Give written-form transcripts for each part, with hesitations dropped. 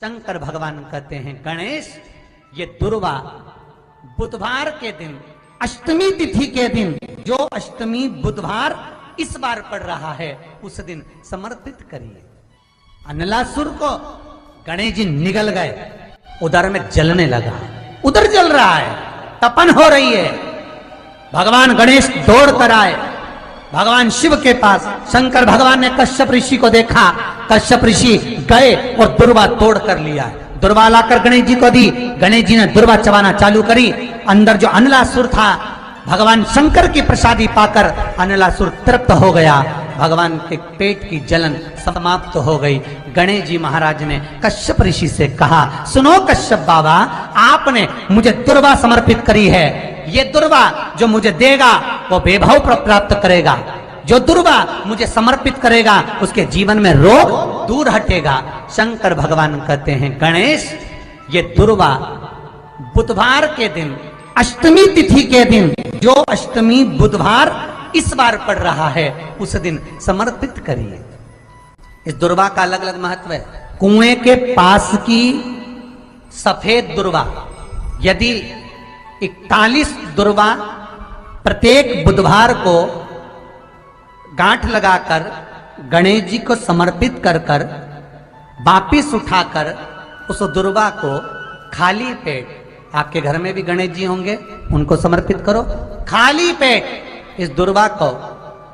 शंकर भगवान कहते हैं गणेश, ये दुर्वा बुधवार के दिन अष्टमी तिथि के दिन, जो अष्टमी बुधवार इस बार पड़ रहा है, उस दिन समर्पित करिए। अनलासुर को गणेश जी निगल गए, उधर में जलने लगा, उधर जल रहा है, तपन हो रही है। भगवान गणेश दौड़ कर आए भगवान शिव के पास। शंकर भगवान ने कश्यप ऋषि को देखा, कश्यप ऋषि गए और दुर्वा तोड़ कर लिया। दुर्वा लाकर गणेश जी को दी, गणेश जी ने दुर्वा चबाना चालू करी। अंदर जो अनलासुर था, भगवान शंकर की प्रसादी पाकर अनलासुर तृप्त हो गया, भगवान के पेट की जलन समाप्त हो गई। गणेश जी महाराज ने कश्यप ऋषि से कहा, सुनो कश्यप बाबा, आपने मुझे दुर्वा समर्पित करी है, ये दुर्वा जो मुझे देगा वो वैभव प्राप्त करेगा, जो दुर्वा मुझे समर्पित करेगा उसके जीवन में रोग दूर हटेगा। शंकर भगवान कहते हैं गणेश, ये दुर्वा बुधवार के दिन अष्टमी तिथि के दिन, जो अष्टमी बुधवार इस बार पड़ रहा है, उस दिन समर्पित करिए। इस दुर्वा का अलग अलग महत्व है। कुएं के पास की सफेद दुर्वा, यदि 41 दुर्वा प्रत्येक बुधवार को गांठ लगाकर गणेश जी को समर्पित कर कर वापिस उठाकर उस दुर्वा को खाली पेट, आपके घर में भी गणेश जी होंगे, उनको समर्पित करो। खाली पेट इस दुर्वा को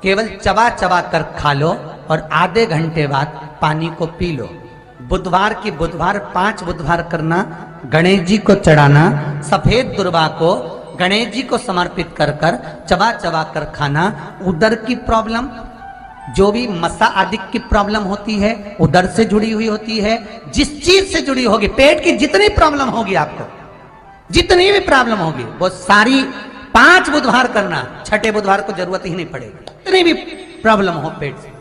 केवल चबा चबा कर खा लो और आधे घंटे बाद पानी को पी लो। बुधवार की बुधवार 5 बुधवार करना, गणेश जी को चढ़ाना, सफेद दुर्वा को गणेश जी को समर्पित कर कर चबा चबा कर खाना। उदर की प्रॉब्लम, जो भी मसा आदि की प्रॉब्लम होती है, उदर से जुड़ी हुई होती है, जिस चीज से जुड़ी होगी, पेट की जितनी प्रॉब्लम होगी, आपको जितनी भी प्रॉब्लम होगी, वो सारी 5 बुधवार करना, छठे बुधवार को जरूरत ही नहीं पड़ेगी, जितनी भी प्रॉब्लम हो पेट से।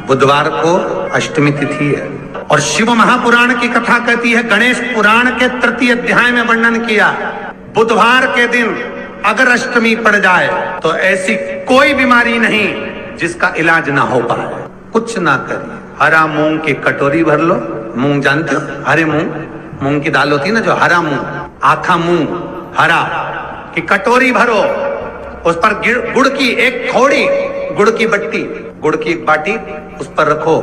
बुधवार को अष्टमी तिथि है और शिव महापुराण की कथा कहती है, गणेश पुराण के 3 अध्याय में वर्णन किया, बुधवार के दिन अगर अष्टमी पड़ जाए तो ऐसी कोई बीमारी नहीं जिसका इलाज ना हो पाए। कुछ ना करिए, हरा मूंग की कटोरी भर लो, मूंग जानते हो, हरे मूंग की दाल होती है ना, जो हरा मूंग, आखा मूंग हरा की कटोरी भरो, उस पर गुड़ की एक थोड़ी, गुड़ की बट्टी, गुड़ की एक बाटी उस पर रखो,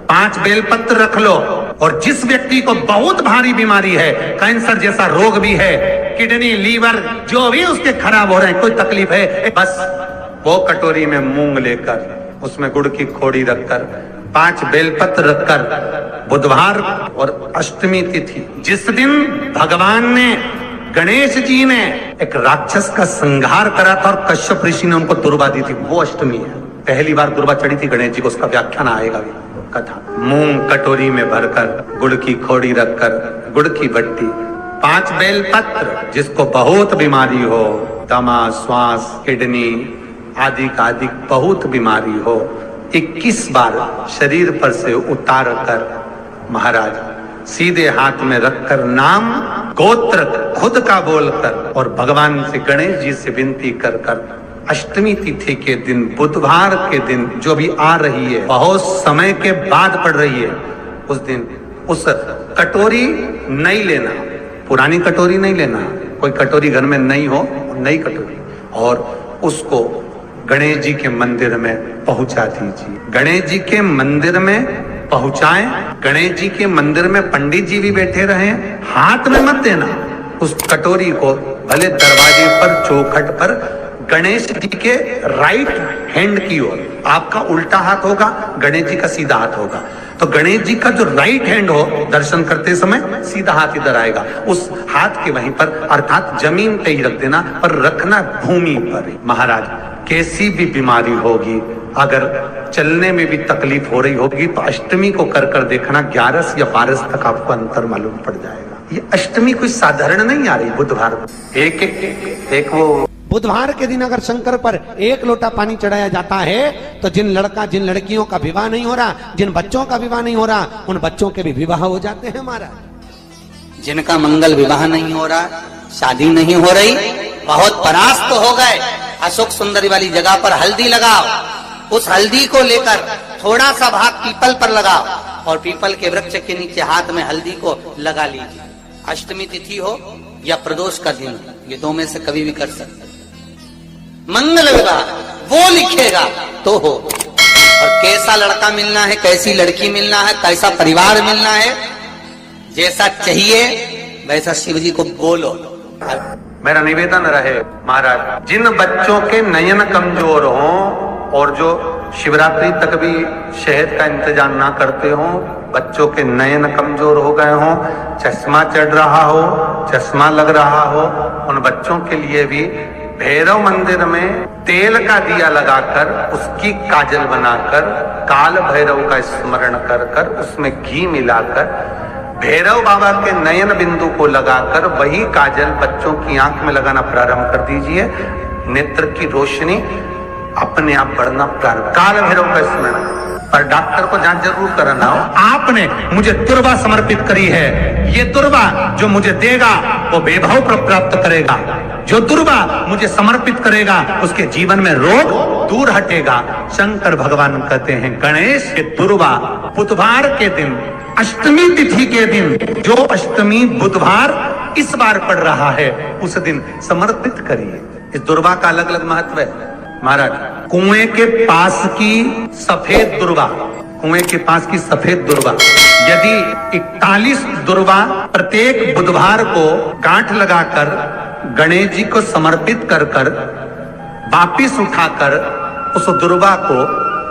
5 बेलपत्र रख लो, और जिस व्यक्ति को बहुत भारी बीमारी है, कैंसर जैसा रोग भी है, किडनी लीवर जो भी उसके खराब हो रहे हैं, कोई तकलीफ है, बस वो कटोरी में मूंग लेकर उसमें गुड़ की खोड़ी रखकर 5 बेलपत्र रखकर, बुधवार और अष्टमी तिथि जिस दिन भगवान ने, गणेश जी ने एक राक्षस का संहार करा था और कश्यप ऋषि ने उनको दुर्वा दी थी, वो अष्टमी है। पहली बार दुर्वा चढ़ी थी गणेश जी को, उसका व्याख्यान आएगा भी कथा। मूंग कटोरी में भरकर, गुड़ की खोड़ी रखकर, गुड़ की बट्टी, 5 बेलपत्र, जिसको बहुत बीमारी हो, दमा, श्वास, किडनी आदि का आदि बहुत बीमारी हो, 21 बार शरीर पर से उतार कर महाराज सीधे हाथ में रखकर नाम गोत्र खुद का बोलकर और भगवान से, गणेश जी से विनती कर कर अष्टमी तिथि के दिन, बुधवार के दिन जो भी आ रही है, बहुत समय के बाद पड़ रही है, उस दिन उस कटोरी नहीं लेना, पुरानी कटोरी नहीं लेना, कोई कटोरी घर में नहीं हो, नई कटोरी, और उसको गणेश जी के मंदिर में पहुंचा दीजिए। गणेश जी के मंदिर में पहुंचाएं, गणेश जी के मंदिर में पंडित जी भी बैठे रहे, हाथ में मत देना उस कटोरी को, भले दरवाजे पर, चौखट पर, गणेश जी के राइट हैंड की ओर, आपका उल्टा हाथ होगा, गणेश जी का सीधा हाथ होगा, तो गणेश जी का जो राइट हैंड हो, दर्शन करते समय सीधा हाथ इधर आएगा, उस हाथ के वहीं पर, अर्थात जमीन पे ही रख देना, पर रखना भूमि पर। महाराज, कैसी भी बीमारी होगी, अगर चलने में भी तकलीफ हो रही होगी, तो अष्टमी को कर कर देखना, 11 या 12 तक आपको अंतर मालूम पड़ जाएगा। ये अष्टमी कोई साधारण नहीं आ रही, बुधवार एक वो बुधवार के दिन अगर शंकर पर 1 लोटा पानी चढ़ाया जाता है, तो जिन लड़कियों का विवाह नहीं हो रहा, जिन बच्चों का विवाह नहीं हो रहा, उन बच्चों के भी विवाह हो जाते हैं महाराज। जिनका मंगल विवाह नहीं हो रहा, शादी नहीं हो रही, बहुत परास्त हो गए, अशोक सुंदरी वाली जगह पर हल्दी लगाओ, उस हल्दी को लेकर थोड़ा सा भाग पीपल पर लगाओ और पीपल के वृक्ष के नीचे हाथ में हल्दी को लगा लीजिए। अष्टमी तिथि हो या प्रदोष का दिन, ये दो में से कभी भी कर सकते। मंगल विवाह वो लिखेगा तो हो। और कैसा लड़का मिलना है, कैसी लड़की मिलना है, कैसा परिवार मिलना है, जैसा चाहिए वैसा शिव जी को बोलो। मेरा निवेदन रहे महाराज, जिन बच्चों के नयन कमजोर हों और जो शिवरात्रि तक भी शहद का इंतजाम ना करते हों, बच्चों के नयन कमजोर हो गए हों, चश्मा चढ़ रहा हो, चश्मा लग रहा हो, उन बच्चों के लिए भी भैरव मंदिर में तेल का दिया लगाकर उसकी काजल बनाकर काल भैरव का स्मरण कर कर उसमें घी मिलाकर भैरव बाबा के नयन बिंदु को लगाकर वही काजल बच्चों की आंख में लगाना प्रारंभ कर दीजिए। नेत्र की रोशनी अपने आप बढ़ना प्रारंभ। काल भैरव का स्मरण, पर डॉक्टर को जांच जरूर कराना हो। आपने मुझे दुर्वा समर्पित करी है, ये दुर्वा जो मुझे देगा वो वैभव प्राप्त करेगा। जो दुर्वा मुझे समर्पित करेगा उसके जीवन में रोग दूर हटेगा। शंकर भगवान कहते हैं गणेश के दुर्वा बुधवार के दिन, अष्टमी तिथि के दिन, जो अष्टमी बुधवार इस बार पड़ रहा है उस दिन समर्पित करिए। इस दुर्वा का अलग अलग महत्व है महाराज। कुएं के पास की सफेद दुर्वा, कुएं के पास की सफेद दुर्वा, यदि 41 दुर्वा प्रत्येक बुधवार को गांठ लगाकर गणेश जी को समर्पित कर कर वापिस उठाकर उस दुर्वा को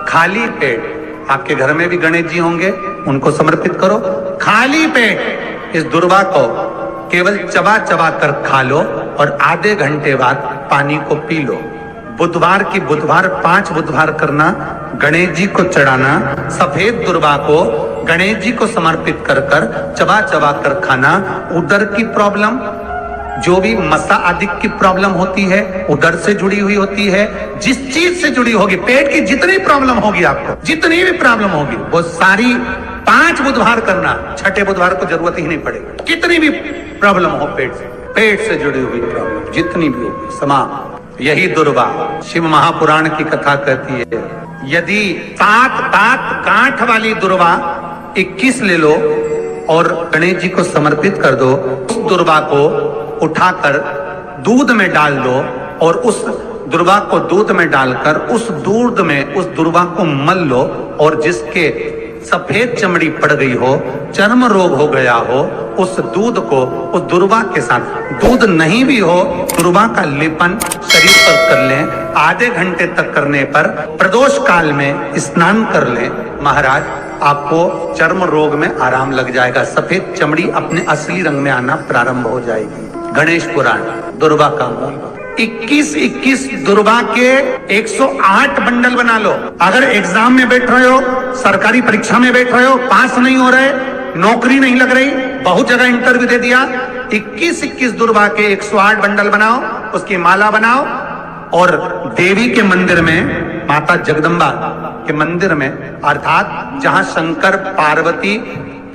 खाली पेट, आपके घर में भी गणेश जी होंगे उनको समर्पित करो, खाली पेट इस दुर्वा को केवल चबा चबा कर खा लो और आधे घंटे बाद पानी को पी लो। बुधवार की बुधवार 5 बुधवार करना, गणेश जी को चढ़ाना, सफेद दुर्वा को गणेश जी को समर्पित कर कर चबा चबा कर खाना। उदर की प्रॉब्लम, जो भी मसा आदि की प्रॉब्लम होती है उदर से जुड़ी हुई होती है, जिस चीज से जुड़ी होगी, पेट की जितनी प्रॉब्लम होगी आपको, जितनी भी प्रॉब्लम होगी वो सारी 5 बुधवार करना, छठे बुधवार को जरूरत ही नहीं पड़ेगी। कितनी भी प्रॉब्लम हो पेट से जुड़ी हुई प्रॉब्लम जितनी भी होगी समाप्त। यही दुर्वा शिव महापुराण की कथा कहती है। यदि 7 गांठ वाली दुर्वा 21 ले लो और गणेश जी को समर्पित कर दो, उस दुर्वा को उठाकर दूध में डाल दो और उस दुर्वा को दूध में डालकर उस दूध में उस दुर्वा को मल लो और जिसके सफेद चमड़ी पड़ गई हो, चर्म रोग हो गया हो, उस दूध को उस दुर्वा के साथ, दूध नहीं भी हो दुर्वा का लेपन शरीर पर कर लें। आधे घंटे तक करने पर प्रदोष काल में स्नान कर लें महाराज, आपको चर्म रोग में आराम लग जाएगा। सफेद चमड़ी अपने असली रंग में आना प्रारंभ हो जाएगी। गणेश पुराण दुर्वा का मूल 21 दुर्वा के 108 बंडल बना लो। अगर एग्जाम में बैठ रहे हो, सरकारी परीक्षा में बैठ रहे हो, पास नहीं हो रहे, नौकरी नहीं लग रही, बहुत जगह इंटरव्यू दे दिया, 21 दुर्वा के 108 बंडल बनाओ, उसकी माला बनाओ और देवी के मंदिर में, माता जगदम्बा के मंदिर में, अर्थात जहां शंकर पार्वती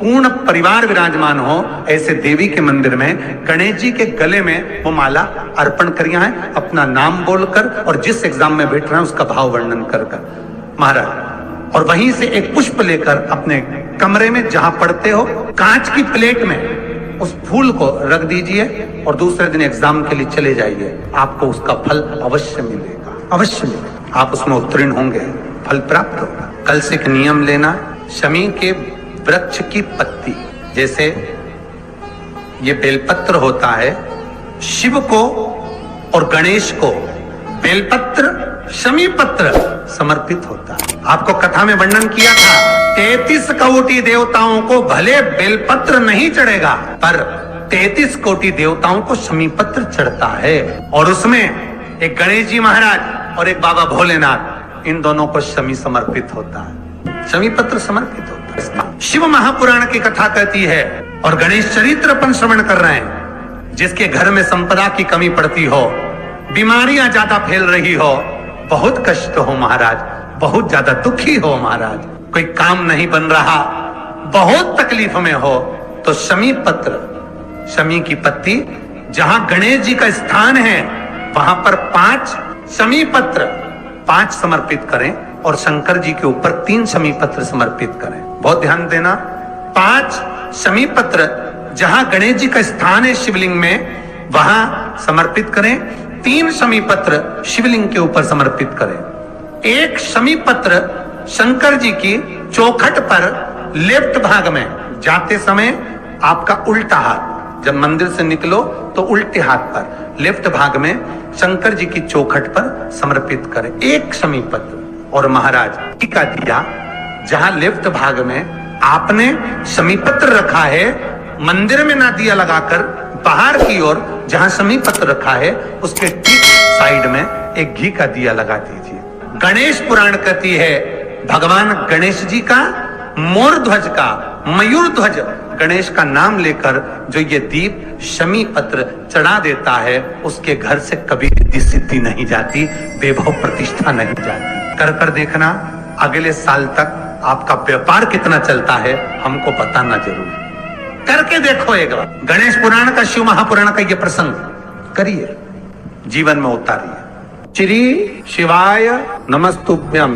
पूर्ण परिवार विराजमान हो, ऐसे देवी के मंदिर में गणेश जी के गले में वो माला अर्पण करिया है, अपना नाम बोलकर और जिस एग्जाम में बैठ रहे हैं उसका भाव वर्णन कर महाराज। और वहीं से एक पुष्प लेकर अपने कमरे में जहां पढ़ते हो कांच की प्लेट में उस फूल को रख दीजिए और दूसरे दिन एग्जाम के लिए चले जाइए। आपको उसका फल अवश्य मिलेगा, अवश्य मिलेगा। आप उसमें उत्तीर्ण होंगे, फल प्राप्त होगा। कल से एक नियम लेना, शमी के वृक्ष की पत्ती, जैसे ये बेलपत्र होता है, शिव को और गणेश को बेलपत्र, शमी पत्र समर्पित होता है। आपको कथा में वर्णन किया था 33 कोटि देवताओं को भले बेलपत्र नहीं चढ़ेगा पर 33 कोटि देवताओं को शमी पत्र चढ़ता है। और उसमें एक गणेश जी महाराज और एक बाबा भोलेनाथ, इन दोनों को शमी समर्पित होता है, शमी पत्र समर्पित होता है। शिव महापुराण की कथा कहती है और गणेश चरित्र अपन श्रवण कर रहे हैं। जिसके घर में संपदा की कमी पड़ती हो, बीमारियां ज्यादा फैल रही हो, बहुत कष्ट हो महाराज, बहुत ज्यादा दुखी हो महाराज, कोई काम नहीं बन रहा, बहुत तकलीफ में हो, तो शमी पत्र, शमी की पत्ती, जहां गणेश जी का स्थान है वहां पर 5 शमी पत्र 5 समर्पित करें और शंकर जी के ऊपर 3 शमी पत्र समर्पित करें। बहुत ध्यान देना, 5 शमी पत्र जहां गणेश जी का स्थान है शिवलिंग में वहां समर्पित करें। 3 शमी पत्र शिवलिंग के ऊपर समर्पित करें। 1 शमी पत्र शंकर जी की चौखट पर लेफ्ट भाग में जाते समय आपका उल्टा हाथ, जब मंदिर से निकलो तो उल्टे हाथ पर लेफ्ट भाग में शंकर जी की चौखट पर समर्पित करें 1 शमी पत्र। और महाराज टीका दिया जहां लेफ्ट भाग में आपने शमी पत्र रखा है, मंदिर में ना दिया लगाकर बाहर की ओर जहां शमी पत्र रखा है उसके ठीक साइड में एक घी का दिया लगा दीजिए। गणेश पुराण कहती है भगवान गणेश जी का, मोर ध्वज का, मयूर ध्वज गणेश का नाम लेकर जो ये दीप शमी पत्र चढ़ा देता है उसके घर से कभी रिद्धि सिद्धि नहीं जाती, वैभव प्रतिष्ठा नहीं जाती। कर कर देखना, अगले साल तक आपका व्यापार कितना चलता है हमको बताना जरूर। करके देखो एक बार, गणेश पुराण का, शिव महापुराण का ये प्रसंग करिए, जीवन में उतारिए। श्री शिवाय नमस्तुभ्यम।